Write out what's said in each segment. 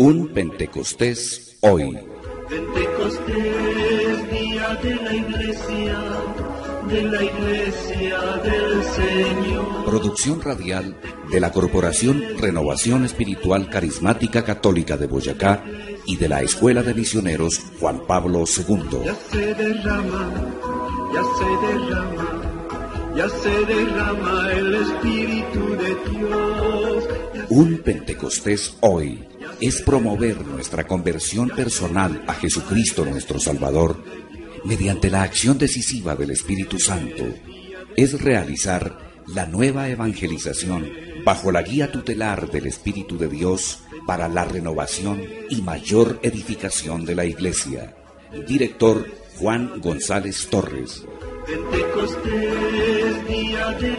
Un Pentecostés hoy. Pentecostés, día de la iglesia del Señor. Producción radial de la Corporación Renovación Espiritual Carismática Católica de Boyacá y de la Escuela de Misioneros Juan Pablo II. Ya se derrama el Espíritu de Dios. Un Pentecostés hoy es promover nuestra conversión personal a Jesucristo nuestro Salvador mediante la acción decisiva del Espíritu Santo. Es realizar la nueva evangelización bajo la guía tutelar del Espíritu de Dios para la renovación y mayor edificación de la Iglesia. Director Juan González Torres. Pentecostés, día de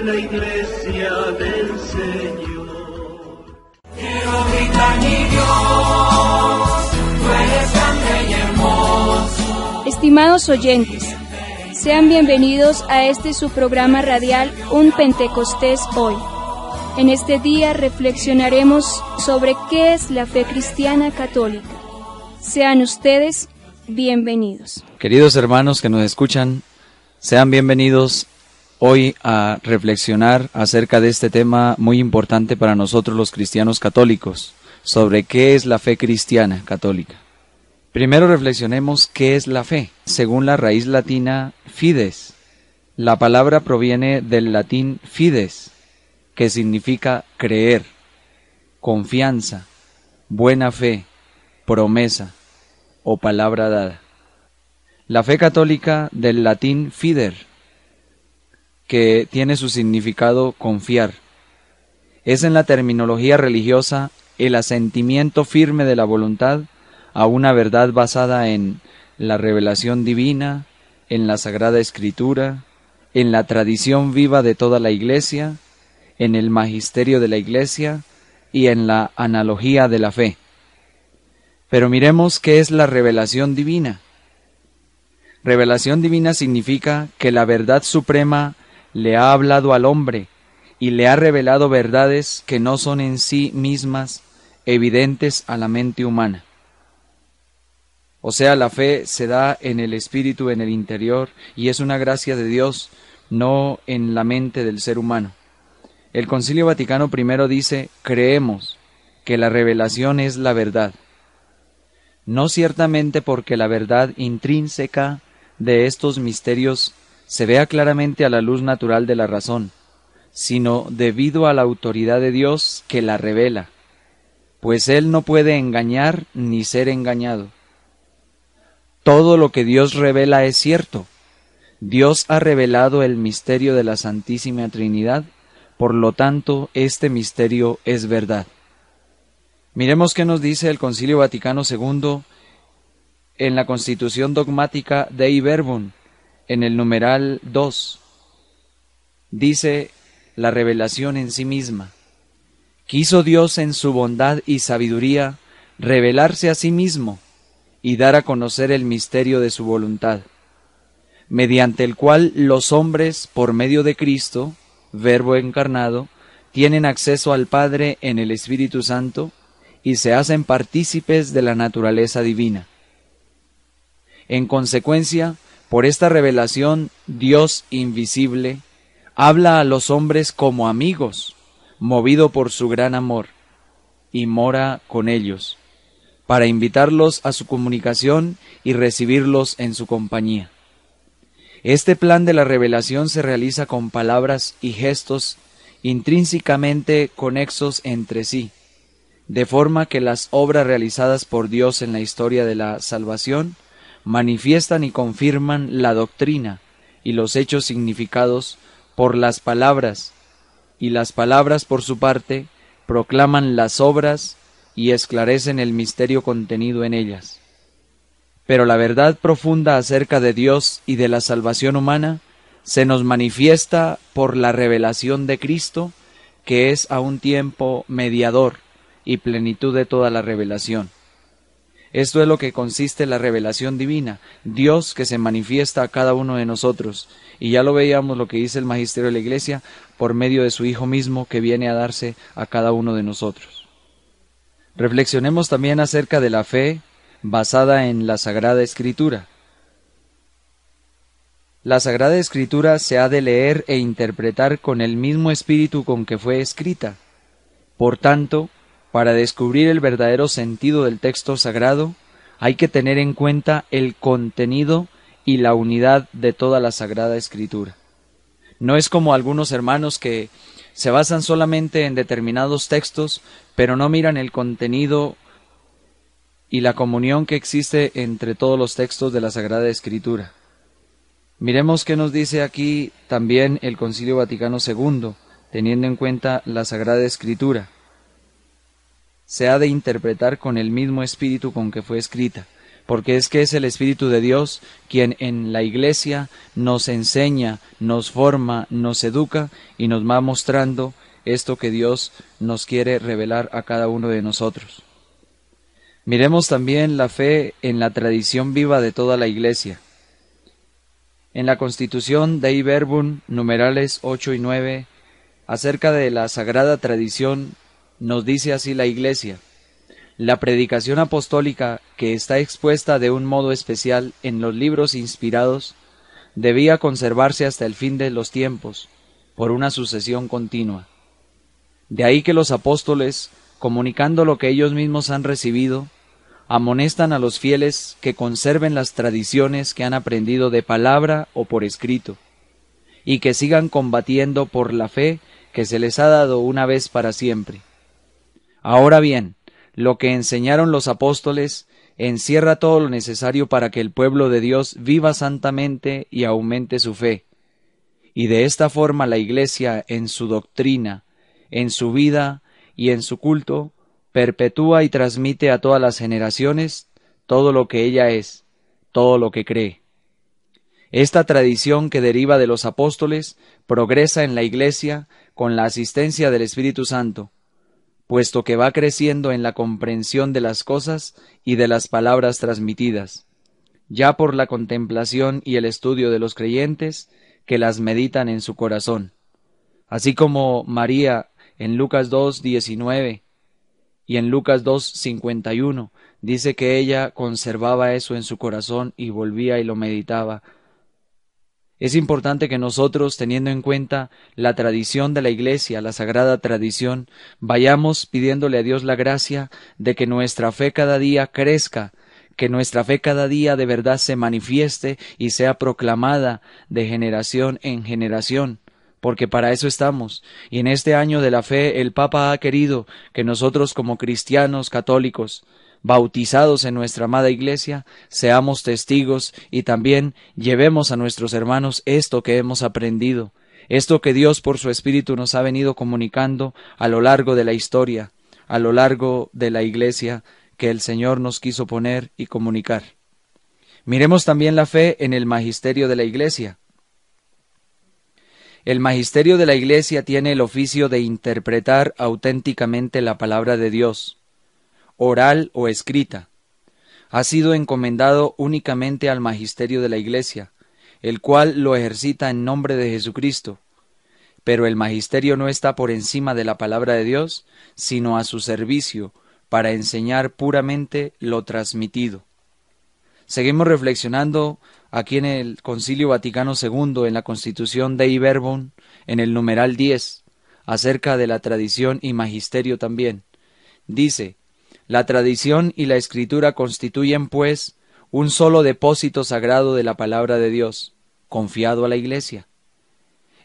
la iglesia del Señor. Quiero gritar, mi Dios, tú eres grande y hermoso. Estimados oyentes, sean bienvenidos a este su programa radial Un Pentecostés Hoy. En este día reflexionaremos sobre qué es la fe cristiana católica. Sean ustedes bienvenidos. Queridos hermanos que nos escuchan, sean bienvenidos hoy a reflexionar acerca de este tema muy importante para nosotros los cristianos católicos, sobre qué es la fe cristiana católica. Primero reflexionemos qué es la fe. Según la raíz latina fides, la palabra proviene del latín fides, que significa creer, confianza, buena fe, promesa o palabra dada. La fe católica del latín fider, que tiene su significado confiar, es en la terminología religiosa el asentimiento firme de la voluntad a una verdad basada en la revelación divina, en la Sagrada Escritura, en la tradición viva de toda la Iglesia, en el magisterio de la Iglesia y en la analogía de la fe. Pero miremos qué es la revelación divina. Revelación divina significa que la verdad suprema le ha hablado al hombre y le ha revelado verdades que no son en sí mismas evidentes a la mente humana. O sea, la fe se da en el espíritu, en el interior, y es una gracia de Dios, no en la mente del ser humano. El Concilio Vaticano I dice: creemos que la revelación es la verdad. No ciertamente porque la verdad intrínseca de estos misterios se vea claramente a la luz natural de la razón, sino debido a la autoridad de Dios que la revela, pues Él no puede engañar ni ser engañado. Todo lo que Dios revela es cierto. Dios ha revelado el misterio de la Santísima Trinidad, por lo tanto, este misterio es verdad. Miremos qué nos dice el Concilio Vaticano II en la Constitución Dogmática Dei Verbum, en el numeral 2. Dice la revelación en sí misma. Quiso Dios en su bondad y sabiduría revelarse a sí mismo y dar a conocer el misterio de su voluntad, mediante el cual los hombres, por medio de Cristo, Verbo encarnado, tienen acceso al Padre en el Espíritu Santo y se hacen partícipes de la naturaleza divina. En consecuencia, por esta revelación, Dios invisible habla a los hombres como amigos, movido por su gran amor, y mora con ellos, para invitarlos a su comunicación y recibirlos en su compañía. Este plan de la revelación se realiza con palabras y gestos intrínsecamente conexos entre sí, de forma que las obras realizadas por Dios en la historia de la salvación manifiestan y confirman la doctrina y los hechos significados por las palabras, y las palabras, por su parte, proclaman las obras y esclarecen el misterio contenido en ellas. Pero la verdad profunda acerca de Dios y de la salvación humana se nos manifiesta por la revelación de Cristo, que es a un tiempo mediador y plenitud de toda la revelación. Esto es lo que consiste la revelación divina, Dios que se manifiesta a cada uno de nosotros, y ya lo veíamos lo que dice el magisterio de la Iglesia por medio de su Hijo mismo que viene a darse a cada uno de nosotros. Reflexionemos también acerca de la fe basada en la Sagrada Escritura. La Sagrada Escritura se ha de leer e interpretar con el mismo espíritu con que fue escrita. Por tanto, para descubrir el verdadero sentido del texto sagrado, hay que tener en cuenta el contenido y la unidad de toda la Sagrada Escritura. No es como algunos hermanos que se basan solamente en determinados textos, pero no miran el contenido y la comunión que existe entre todos los textos de la Sagrada Escritura. Miremos qué nos dice aquí también el Concilio Vaticano II, teniendo en cuenta la Sagrada Escritura. Se ha de interpretar con el mismo espíritu con que fue escrita, porque es que es el Espíritu de Dios quien en la Iglesia nos enseña, nos forma, nos educa y nos va mostrando esto que Dios nos quiere revelar a cada uno de nosotros. Miremos también la fe en la tradición viva de toda la Iglesia. En la Constitución Dei Verbum, numerales 8 y 9, acerca de la sagrada tradición, nos dice así la Iglesia: la predicación apostólica, que está expuesta de un modo especial en los libros inspirados, debía conservarse hasta el fin de los tiempos, por una sucesión continua. De ahí que los apóstoles, comunicando lo que ellos mismos han recibido, amonestan a los fieles que conserven las tradiciones que han aprendido de palabra o por escrito, y que sigan combatiendo por la fe que se les ha dado una vez para siempre. Ahora bien, lo que enseñaron los apóstoles encierra todo lo necesario para que el pueblo de Dios viva santamente y aumente su fe, y de esta forma la Iglesia, en su doctrina, en su vida y en su culto, perpetúa y transmite a todas las generaciones todo lo que ella es, todo lo que cree. Esta tradición que deriva de los apóstoles progresa en la Iglesia con la asistencia del Espíritu Santo, puesto que va creciendo en la comprensión de las cosas y de las palabras transmitidas, ya por la contemplación y el estudio de los creyentes que las meditan en su corazón. Así como María en Lucas 2:19 y en Lucas 2:51 dice que ella conservaba eso en su corazón y volvía y lo meditaba. Es importante que nosotros, teniendo en cuenta la tradición de la Iglesia, la sagrada tradición, vayamos pidiéndole a Dios la gracia de que nuestra fe cada día crezca, que nuestra fe cada día de verdad se manifieste y sea proclamada de generación en generación, porque para eso estamos. Y en este año de la fe el Papa ha querido que nosotros como cristianos católicos, bautizados en nuestra amada Iglesia, seamos testigos y también llevemos a nuestros hermanos esto que hemos aprendido, esto que Dios por su Espíritu nos ha venido comunicando a lo largo de la historia, a lo largo de la Iglesia que el Señor nos quiso poner y comunicar. Miremos también la fe en el magisterio de la Iglesia. El magisterio de la Iglesia tiene el oficio de interpretar auténticamente la palabra de Dios, oral o escrita. Ha sido encomendado únicamente al magisterio de la Iglesia, el cual lo ejercita en nombre de Jesucristo. Pero el magisterio no está por encima de la palabra de Dios, sino a su servicio, para enseñar puramente lo transmitido. Seguimos reflexionando aquí en el Concilio Vaticano II, en la Constitución Dei Verbum, en el numeral 10, acerca de la tradición y magisterio también. Dice: la tradición y la escritura constituyen, pues, un solo depósito sagrado de la palabra de Dios, confiado a la Iglesia.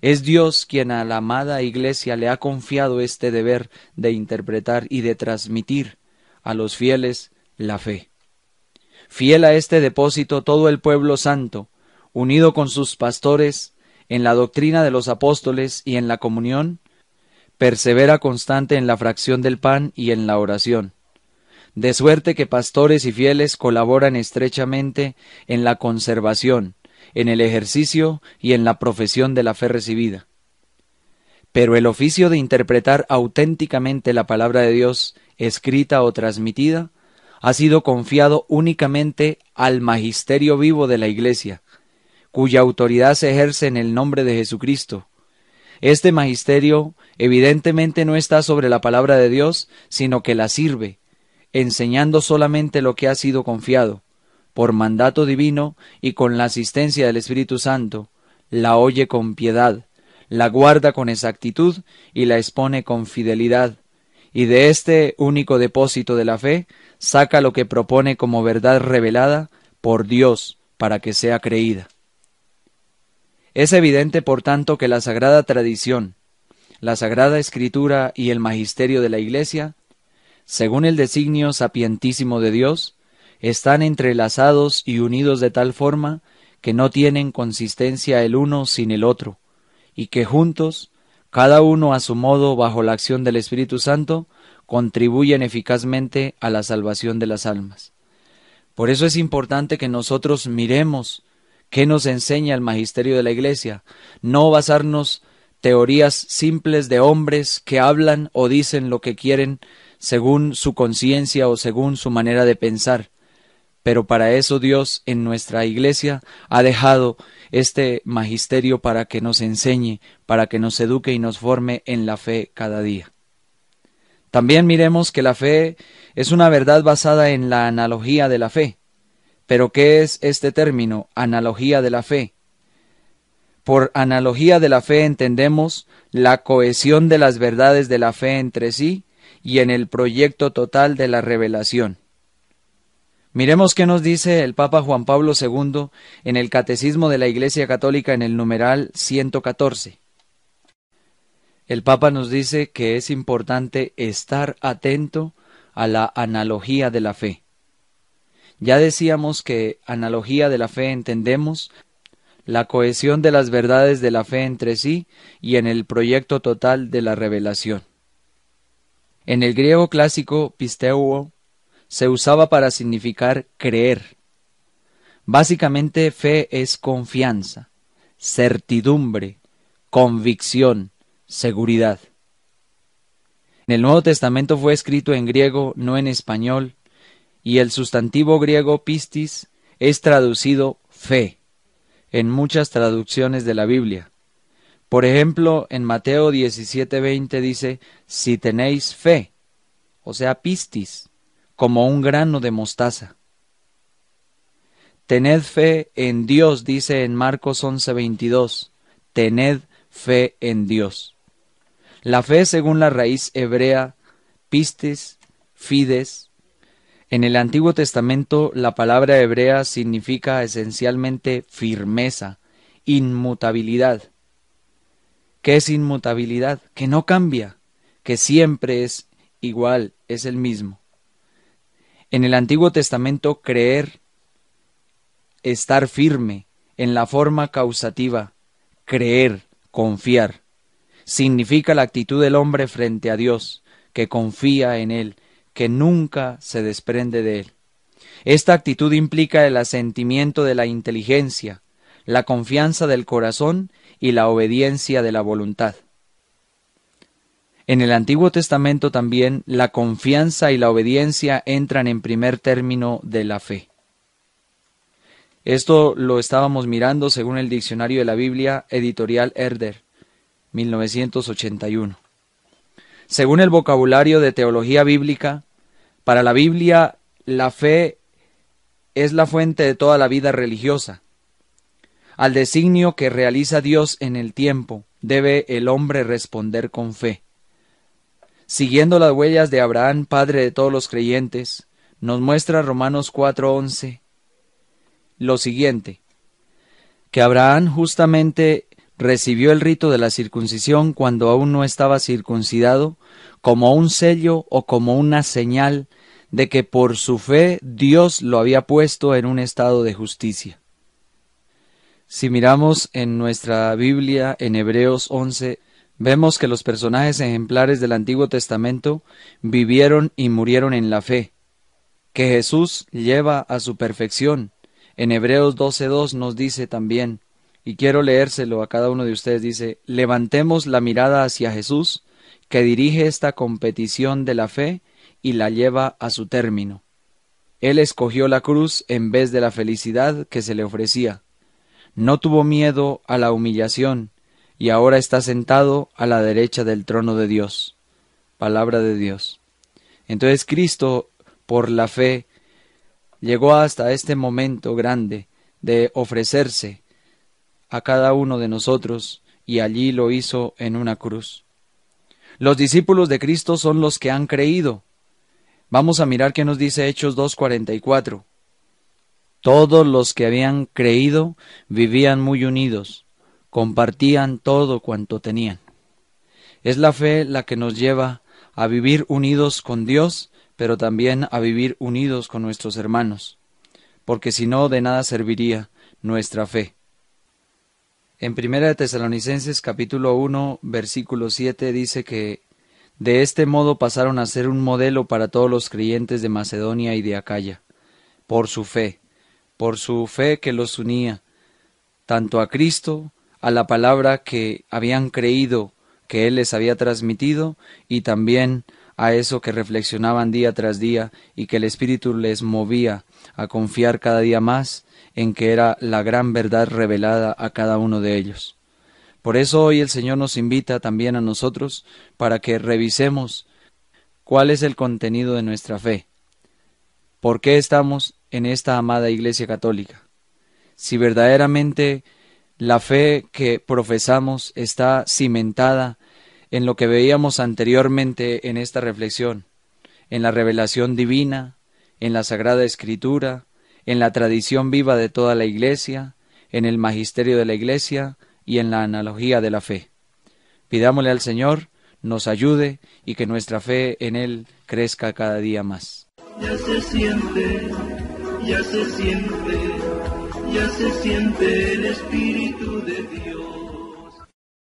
Es Dios quien a la amada Iglesia le ha confiado este deber de interpretar y de transmitir a los fieles la fe. Fiel a este depósito todo el pueblo santo, unido con sus pastores en la doctrina de los apóstoles y en la comunión, persevera constante en la fracción del pan y en la oración, de suerte que pastores y fieles colaboran estrechamente en la conservación, en el ejercicio y en la profesión de la fe recibida. Pero el oficio de interpretar auténticamente la palabra de Dios, escrita o transmitida, ha sido confiado únicamente al magisterio vivo de la Iglesia, cuya autoridad se ejerce en el nombre de Jesucristo. Este magisterio evidentemente no está sobre la palabra de Dios, sino que la sirve, enseñando solamente lo que ha sido confiado, por mandato divino y con la asistencia del Espíritu Santo, la oye con piedad, la guarda con exactitud y la expone con fidelidad, y de este único depósito de la fe saca lo que propone como verdad revelada por Dios para que sea creída. Es evidente, por tanto, que la Sagrada Tradición, la Sagrada Escritura y el Magisterio de la Iglesia, según el designio sapientísimo de Dios, están entrelazados y unidos de tal forma que no tienen consistencia el uno sin el otro, y que juntos, cada uno a su modo bajo la acción del Espíritu Santo, contribuyen eficazmente a la salvación de las almas. Por eso es importante que nosotros miremos qué nos enseña el magisterio de la Iglesia, no basarnos teorías simples de hombres que hablan o dicen lo que quieren según su conciencia o según su manera de pensar. Pero para eso Dios en nuestra Iglesia ha dejado este magisterio para que nos enseñe, para que nos eduque y nos forme en la fe cada día. También miremos que la fe es una verdad basada en la analogía de la fe. ¿Pero qué es este término, analogía de la fe? Por analogía de la fe entendemos la cohesión de las verdades de la fe entre sí y en el proyecto total de la revelación. Miremos qué nos dice el Papa Juan Pablo II en el Catecismo de la Iglesia Católica en el numeral 114. El Papa nos dice que es importante estar atento a la analogía de la fe. Ya decíamos que analogía de la fe entendemos la cohesión de las verdades de la fe entre sí y en el proyecto total de la revelación. En el griego clásico pisteuo se usaba para significar creer. Básicamente fe es confianza, certidumbre, convicción, seguridad. En el Nuevo Testamento fue escrito en griego, no en español, y el sustantivo griego pistis es traducido fe en muchas traducciones de la Biblia. Por ejemplo, en Mateo 17:20 dice, si tenéis fe, o sea, pistis, como un grano de mostaza. Tened fe en Dios, dice en Marcos 11:22, tened fe en Dios. La fe, según la raíz hebrea, pistis, fides. En el Antiguo Testamento la palabra hebrea significa esencialmente firmeza, inmutabilidad. ¿Qué es inmutabilidad? Que no cambia, que siempre es igual, es el mismo. En el Antiguo Testamento creer, estar firme en la forma causativa, creer, confiar, significa la actitud del hombre frente a Dios, que confía en Él, que nunca se desprende de Él. Esta actitud implica el asentimiento de la inteligencia, la confianza del corazón y la obediencia de la voluntad. En el Antiguo Testamento también la confianza y la obediencia entran en primer término de la fe. Esto lo estábamos mirando según el Diccionario de la Biblia, editorial Herder, 1981. Según el vocabulario de teología bíblica, para la Biblia la fe es la fuente de toda la vida religiosa. Al designio que realiza Dios en el tiempo, debe el hombre responder con fe. Siguiendo las huellas de Abraham, padre de todos los creyentes, nos muestra Romanos 4:11 lo siguiente, que Abraham justamente recibió el rito de la circuncisión cuando aún no estaba circuncidado, como un sello o como una señal de que por su fe Dios lo había puesto en un estado de justicia. Si miramos en nuestra Biblia, en Hebreos 11, vemos que los personajes ejemplares del Antiguo Testamento vivieron y murieron en la fe, que Jesús lleva a su perfección. En Hebreos 12:2 nos dice también, y quiero leérselo a cada uno de ustedes, dice, levantemos la mirada hacia Jesús, que dirige esta competición de la fe y la lleva a su término. Él escogió la cruz en vez de la felicidad que se le ofrecía. No tuvo miedo a la humillación, y ahora está sentado a la derecha del trono de Dios. Palabra de Dios. Entonces Cristo por la fe, llegó hasta este momento grande de ofrecerse a cada uno de nosotros, y allí lo hizo en una cruz. Los discípulos de Cristo son los que han creído. Vamos a mirar qué nos dice Hechos 2:44. Todos los que habían creído vivían muy unidos, compartían todo cuanto tenían. Es la fe la que nos lleva a vivir unidos con Dios, pero también a vivir unidos con nuestros hermanos, porque si no, de nada serviría nuestra fe. En 1 de Tesalonicenses capítulo 1, versículo 7 dice que de este modo pasaron a ser un modelo para todos los creyentes de Macedonia y de Acaya, por su fe que los unía, tanto a Cristo, a la palabra que habían creído que Él les había transmitido, y también a eso que reflexionaban día tras día y que el Espíritu les movía a confiar cada día más en que era la gran verdad revelada a cada uno de ellos. Por eso hoy el Señor nos invita también a nosotros para que revisemos cuál es el contenido de nuestra fe. ¿Por qué estamos en esta amada Iglesia Católica? Si verdaderamente la fe que profesamos está cimentada en lo que veíamos anteriormente en esta reflexión, en la revelación divina, en la Sagrada Escritura, en la tradición viva de toda la Iglesia, en el magisterio de la Iglesia y en la analogía de la fe. Pidámosle al Señor nos ayude y que nuestra fe en Él crezca cada día más. Ya se siente, ya se siente, ya se siente el Espíritu